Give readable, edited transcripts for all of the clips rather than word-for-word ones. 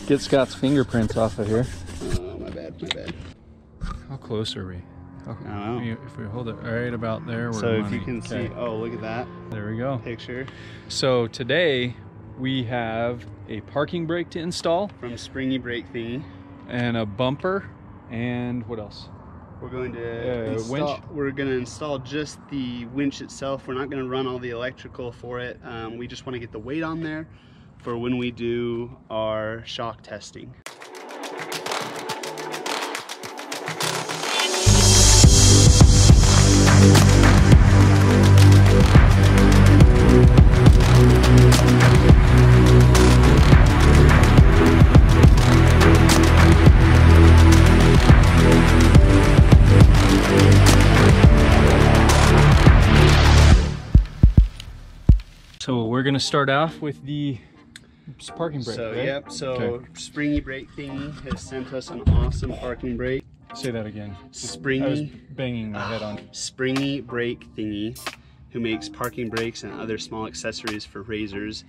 get Scott's fingerprints off of here. Oh, my bad, my bad. How close are we? I don't know. If we hold it right about there, we're So if money. you can see, oh, look at that. There we go. Picture. So today we have a parking brake to install. From Springy Brake Thingy. And a bumper. And what else? We're going to winch. We're going to install just the winch itself. We're not going to run all the electrical for it. We just want to get the weight on there for when we do our shock testing. So we're gonna start off with the parking brake. So right? yep, so okay. Springy Brake Thingy has sent us an awesome parking brake. Say that again. Springy. I was banging my head on. Springy Brake Thingy, who makes parking brakes and other small accessories for razors,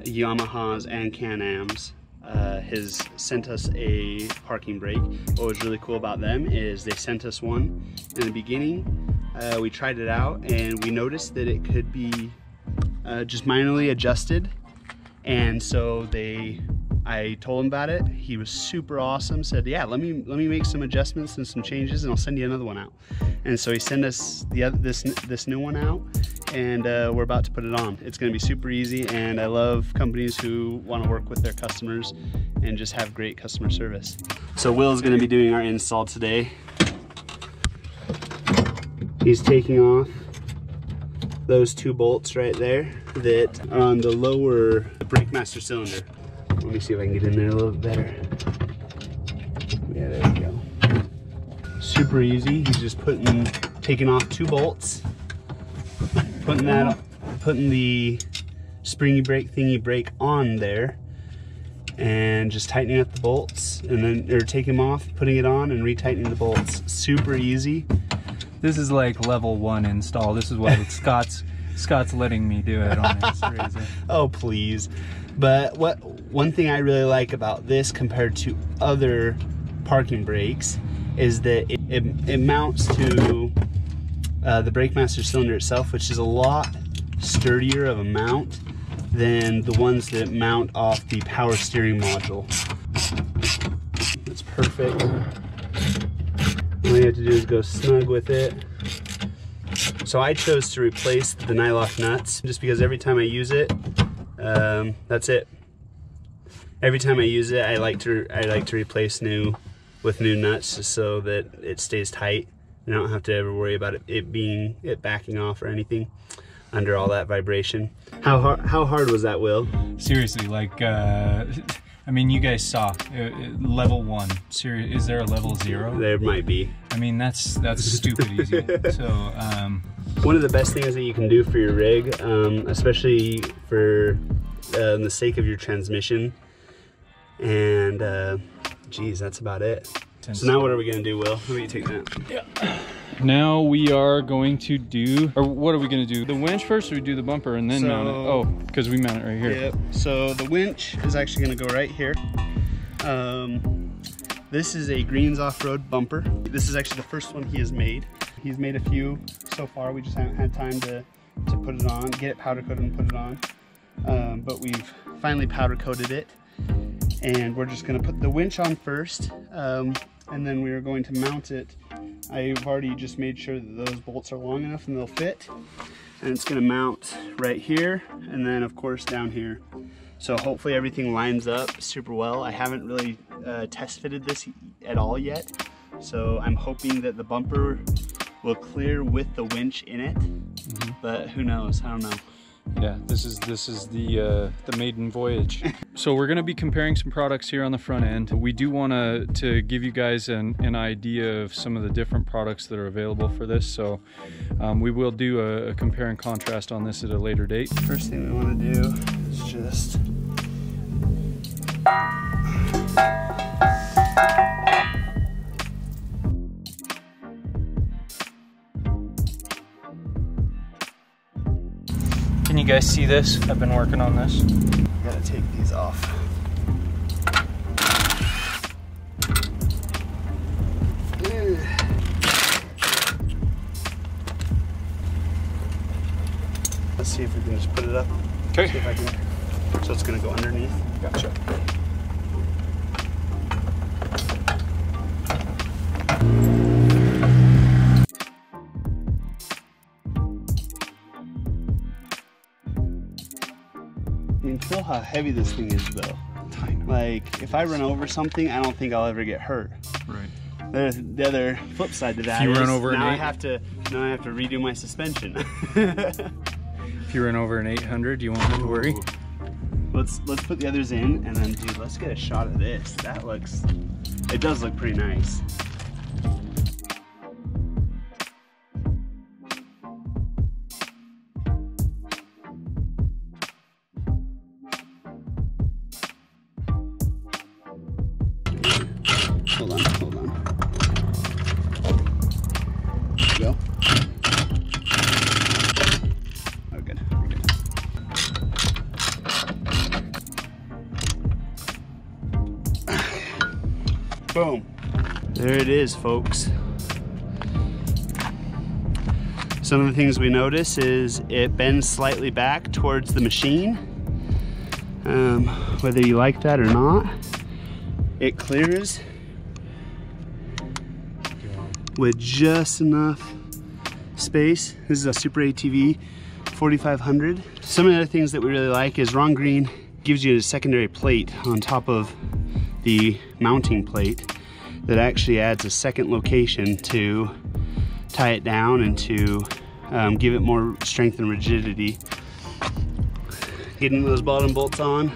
Yamahas and Can-Ams. Has sent us a parking brake. What was really cool about them is they sent us one in the beginning. We tried it out and we noticed that it could be just minorly adjusted, and so I told him about it. He was super awesome, said, yeah, let me make some adjustments and some changes and I'll send you another one out. And so he sent us this new one out, and we're about to put it on. It's gonna be super easy, and I love companies who wanna work with their customers and just have great customer service. So Will's gonna be doing our install today. He's taking off those two bolts right there that are on the lower brake master cylinder. Let me see if I can get in there a little bit better. Yeah, there we go. Super easy. He's just taking off two bolts, putting the Springy Brake Thingy brake on there, and just tightening up the bolts, and then taking them off, putting it on, and retightening the bolts. Super easy. This is like level 1 install. This is what Scott's letting me do it on his razor. Oh, please. But one thing I really like about this compared to other parking brakes is that it mounts to the brake master cylinder itself, which is a lot sturdier of a mount than the ones that mount off the power steering module. That's perfect. All you have to do is go snug with it. So I chose to replace the nylock nuts just because every time I use it, that's it. Every time I use it, I like to replace with new nuts just so that it stays tight. And I don't have to ever worry about it backing off or anything under all that vibration. How hard was that, Will? Seriously, like I mean, you guys saw level 1. Is there a level 0? There might be. I mean, that's stupid easy. So one of the best things that you can do for your rig, especially for the sake of your transmission, and geez, that's about it. So now what are we gonna do, Will? Who are you taking that? Yeah. Now we are going to do, or what are we gonna do? The winch first, or we do the bumper and then mount it? Oh, because we mount it right here. Yep. So the winch is actually gonna go right here. This is a Greens off-road bumper. This is actually the first one he has made. He's made a few so far. We just haven't had time to put it on, get it powder coated and put it on. But we've finally powder coated it. And we're just gonna put the winch on first. And then we are going to mount it. I've already just made sure that those bolts are long enough and they'll fit. And it's gonna mount right here, and then of course down here. So hopefully everything lines up super well. I haven't really test fitted this at all yet. So I'm hoping that the bumper will clear with the winch in it, but who knows, I don't know. Yeah, this is the maiden voyage. So we're going to be comparing some products here on the front end. We do want to give you guys an idea of some of the different products that are available for this. So we will do a compare and contrast on this at a later date. First thing we want to do is just Can you guys see this? I've been working on this. gotta take these off. Let's see if we can just put it up. Okay. See if I can. So it's gonna go underneath. Gotcha. I mean, feel how heavy this thing is though. Like, if I run over something, I don't think I'll ever get hurt. Right. The other flip side to that if you is run over now an I have to redo my suspension. If you run over an 800, you won't have to worry. Let's put the others in, and then, dude, let's get a shot of this. It does look pretty nice. Hold on. There we go. Oh, good. We're good. Boom. There it is, folks. Some of the things we notice is it bends slightly back towards the machine. Whether you like that or not, it clears with just enough space. This is a Super ATV 4500. Some of the other things that we really like is Ron Green gives you a secondary plate on top of the mounting plate that actually adds a second location to tie it down and to give it more strength and rigidity. Getting those bottom bolts on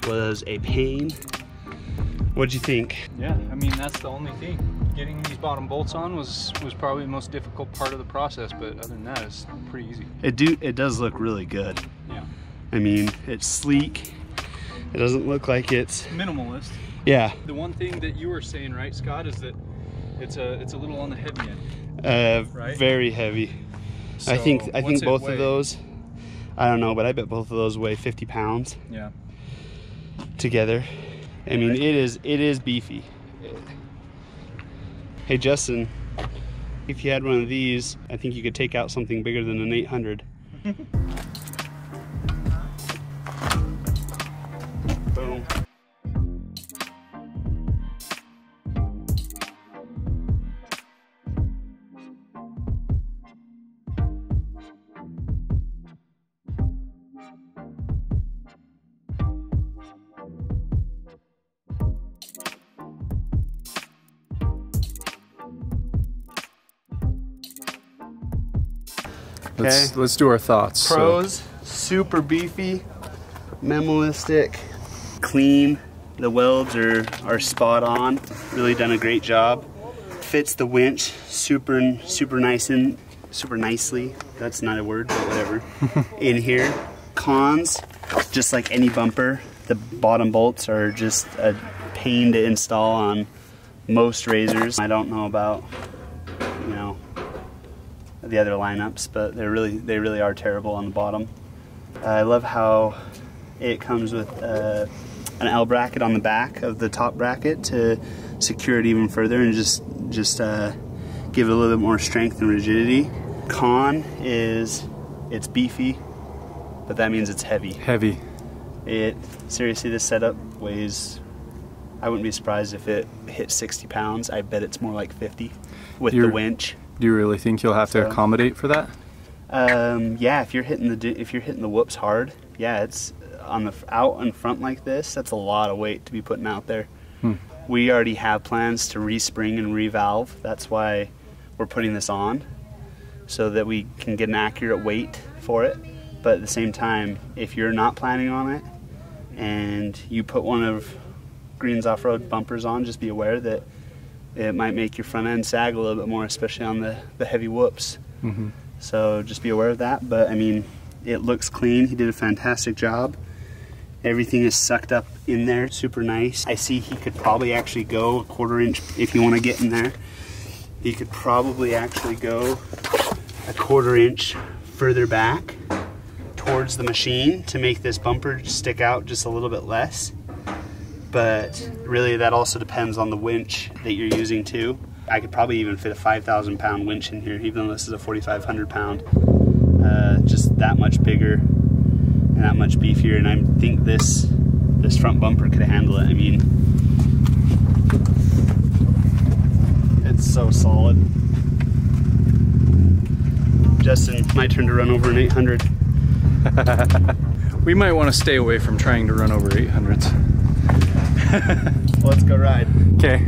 was a pain. What'd you think? Yeah, I mean, that's the only thing. Getting these bottom bolts on was probably the most difficult part of the process, but other than that, it's pretty easy. It does look really good. Yeah. I mean, it's sleek. It doesn't look like it's minimalist. Yeah. The one thing that you were saying, right, Scott, is that it's a little on the heavy end. Right? Very heavy. So I think both weigh? of those, I don't know, but I bet both of those weigh 50 pounds. Yeah. Together. I mean, it is beefy. Hey Justin, if you had one of these, I think you could take out something bigger than an 800. Boom. Let's do our thoughts. Pros, super beefy, minimalistic, clean. The welds are spot on. Really done a great job. Fits the winch super nicely. That's not a word, but whatever. In here. Cons, just like any bumper, the bottom bolts are just a pain to install on most razors. I don't know about, you know, the other lineups, but they really are terrible on the bottom. I love how it comes with an L bracket on the back of the top bracket to secure it even further and just give it a little bit more strength and rigidity. Con is it's beefy, but that means it's heavy. Heavy. Seriously, this setup weighs, I wouldn't be surprised if it hit 60 pounds. I bet it's more like 50 with the winch. Do you really think you'll have to accommodate for that? Yeah, if you're hitting the whoops hard, yeah, it's out in front like this. That's a lot of weight to be putting out there. We already have plans to respring and revalve. That's why we're putting this on, so that we can get an accurate weight for it. But at the same time, if you're not planning on it and you put one of Green's off-road bumpers on, just be aware that it might make your front end sag a little bit more, especially on the heavy whoops. So just be aware of that. But I mean, it looks clean. He did a fantastic job. Everything is sucked up in there, super nice. I see he could probably actually go a 1/4 inch if you want to get in there. He could probably actually go a 1/4 inch further back towards the machine to make this bumper stick out just a little bit less. But really that also depends on the winch that you're using too. I could probably even fit a 5,000 pound winch in here, even though this is a 4,500 pound. Just that much bigger and that much beefier, and I think this front bumper could handle it. I mean, it's so solid. Justin, my turn to run over an 800. We might want to stay away from trying to run over 800s. Let's go ride. Okay.